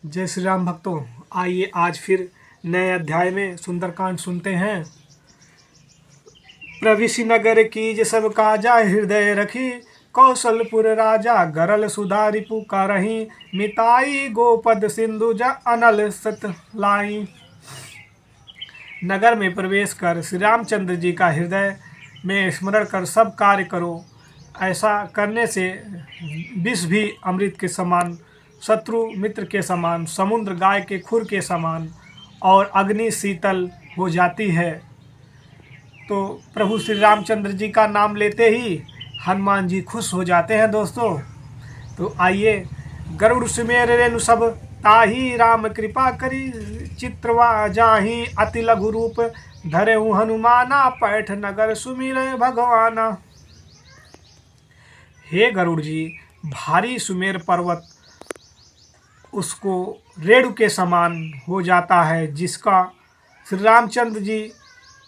जय श्री राम भक्तों। आइए आज फिर नए अध्याय में सुंदरकांड सुनते हैं। प्रविशि नगर कीज सब काजा हृदय रखी, कौशलपुर राजा गरल सुधा रिपु करही, मिताई गोपद सिंधु ज अनल सत लाई। नगर में प्रवेश कर श्री रामचंद्र जी का हृदय में स्मरण कर सब कार्य करो। ऐसा करने से विष भी अमृत के समान, शत्रु मित्र के समान, समुद्र गाय के खुर के समान और अग्नि शीतल हो जाती है। तो प्रभु श्री रामचंद्र जी का नाम लेते ही हनुमान जी खुश हो जाते हैं दोस्तों। तो आइए, गरुड़ सुमेर रेणु सब ताही, राम कृपा करी चित्रवा जाही, अति लघु रूप धरे हनुमाना, पैठ नगर सुमिर भगवाना। हे गरुड़ जी, भारी सुमेर पर्वत उसको रेणु के समान हो जाता है, जिसका श्री रामचंद्र जी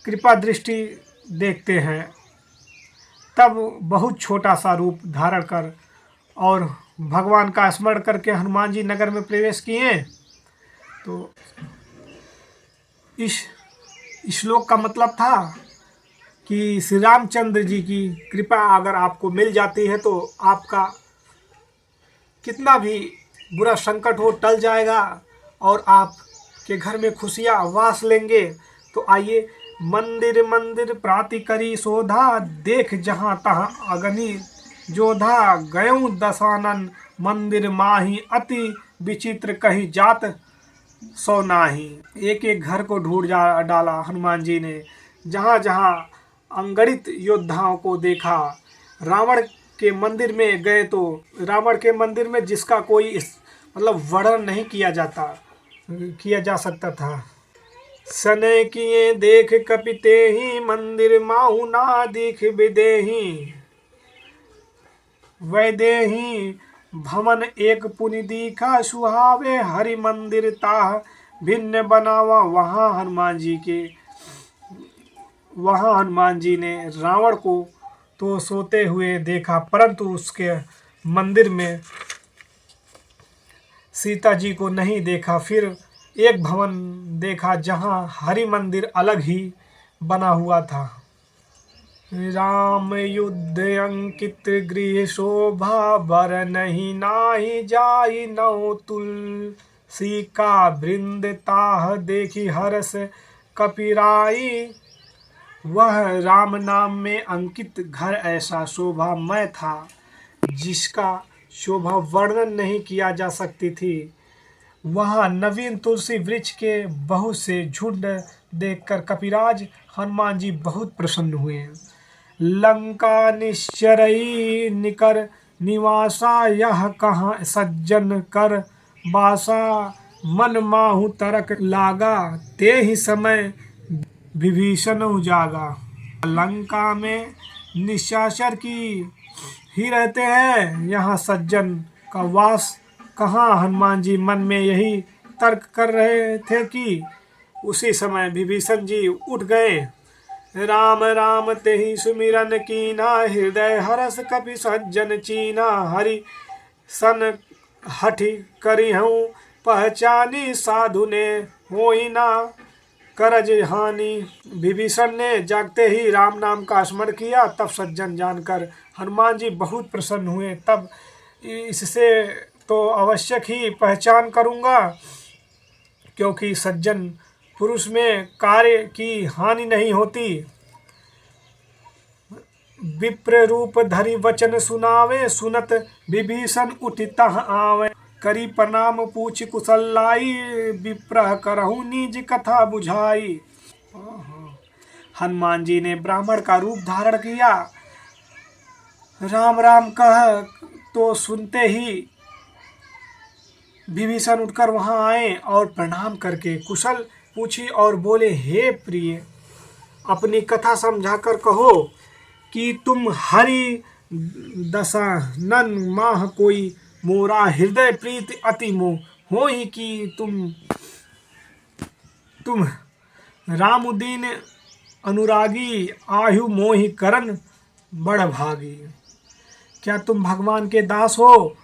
कृपा दृष्टि देखते हैं। तब बहुत छोटा सा रूप धारण कर और भगवान का स्मरण करके हनुमान जी नगर में प्रवेश किए। तो इस श्लोक का मतलब था कि श्री रामचंद्र जी की कृपा अगर आपको मिल जाती है तो आपका कितना भी बुरा संकट हो टल जाएगा और आपके घर में खुशियाँ वास लेंगे। तो आइए, मंदिर मंदिर प्राति करी शोधा, देख जहाँ तहाँ अग्नि जोधा, गयों दशानन मंदिर माही, अति विचित्र कहीं जात सो नाही। एक एक घर को ढूंढ डाला हनुमान जी ने, जहाँ जहाँ अंगड़ित योद्धाओं को देखा। रावण के मंदिर में गए तो रावण के मंदिर में जिसका कोई मतलब वर्णन नहीं किया जा सकता था। सने किए देख कपिते ही, मंदिर माहु ना दिख विदेही, वैदेही भवन एक पुनि दीखा, सुहावे हरि मंदिर ताह भिन्न बनावा। वहाँ हनुमान जी ने रावण को तो सोते हुए देखा, परंतु उसके मंदिर में सीता जी को नहीं देखा। फिर एक भवन देखा जहाँ हरि मंदिर अलग ही बना हुआ था। राम युद्ध अंकित गृह शोभा, बर नहीं नाही जाई नौ तुलसी का, वृंद ताह देखी हरस कपिराई। वह राम नाम में अंकित घर ऐसा शोभामय था जिसका शोभा वर्णन नहीं किया जा सकती थी। वहाँ नवीन तुलसी वृक्ष के बहुत से झुंड देखकर कपिराज हनुमान जी बहुत प्रसन्न हुए। लंका निश्चरई निकर निवासा, यह कहाँ सज्जन कर बासा, मन माहु तरक लागा, ते ही समय विभीषण जागा। लंका में निशाचर की ही रहते हैं, यहाँ सज्जन का वास कहाँ। हनुमान जी मन में यही तर्क कर रहे थे कि उसी समय विभीषण जी उठ गए। राम राम तेहि सुमिरन कीना, हृदय हरस कपि सज्जन चीना, हरि सन हठि करिहूँ पहचानी, साधु ने होई ना करज हानि। विभीषण ने जागते ही राम नाम का स्मरण किया, तब सज्जन जानकर हनुमान जी बहुत प्रसन्न हुए। तब इससे तो आवश्यक ही पहचान करूँगा, क्योंकि सज्जन पुरुष में कार्य की हानि नहीं होती। विप्र रूप धरि वचन सुनावे, सुनत विभीषण उठि तह आवे, करी प्रणाम पूछ कुशल लाई, विप्रह करहु निज कथा बुझाई। हनुमान जी ने ब्राह्मण का रूप धारण किया। राम राम कह तो सुनते ही विभीषण उठकर वहां आए और प्रणाम करके कुशल पूछी और बोले, हे प्रिय, अपनी कथा समझाकर कहो कि तुम हरि दशानन माह कोई मोरा, हृदय प्रीत अति मोह होई कि तुम रामुदीन अनुरागी, आयु मोहि करन बड़ भागी। क्या तुम भगवान के दास हो?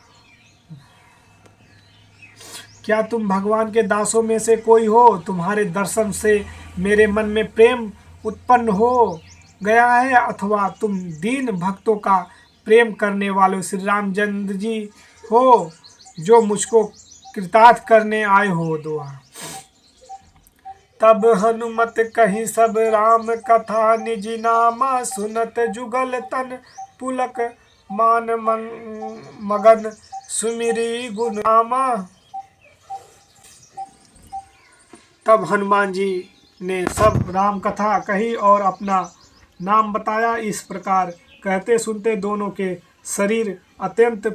क्या तुम भगवान के दासों में से कोई हो? तुम्हारे दर्शन से मेरे मन में प्रेम उत्पन्न हो गया है, अथवा तुम दीन भक्तों का प्रेम करने वाले श्री रामचंद्र जी हो, जो मुझको कृतार्थ करने आए हो? दुआ। तब हनुमत कही सब राम कथा, निज नामा सुनत जुगल तन पुलक मान मगन सुमिरी गुण नामा। तब हनुमान जी ने सब राम कथा कही और अपना नाम बताया। इस प्रकार कहते सुनते दोनों के शरीर अत्यंत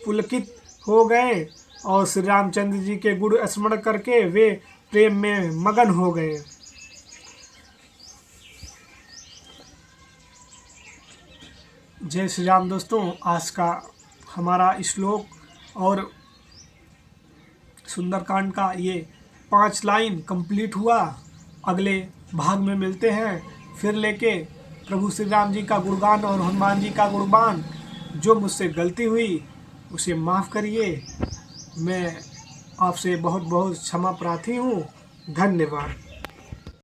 पुलकित हो गए और श्री रामचंद्र जी के गुण स्मरण करके वे प्रेम में मगन हो गए। जय श्री राम। दोस्तों, आज का हमारा श्लोक और सुंदरकांड का ये 5 लाइन कंप्लीट हुआ। अगले भाग में मिलते हैं फिर लेके प्रभु श्री राम जी का गुणगान और हनुमान जी का गुणगान। जो मुझसे गलती हुई उसे माफ़ करिए। मैं आपसे बहुत बहुत क्षमा प्रार्थी हूँ। धन्यवाद।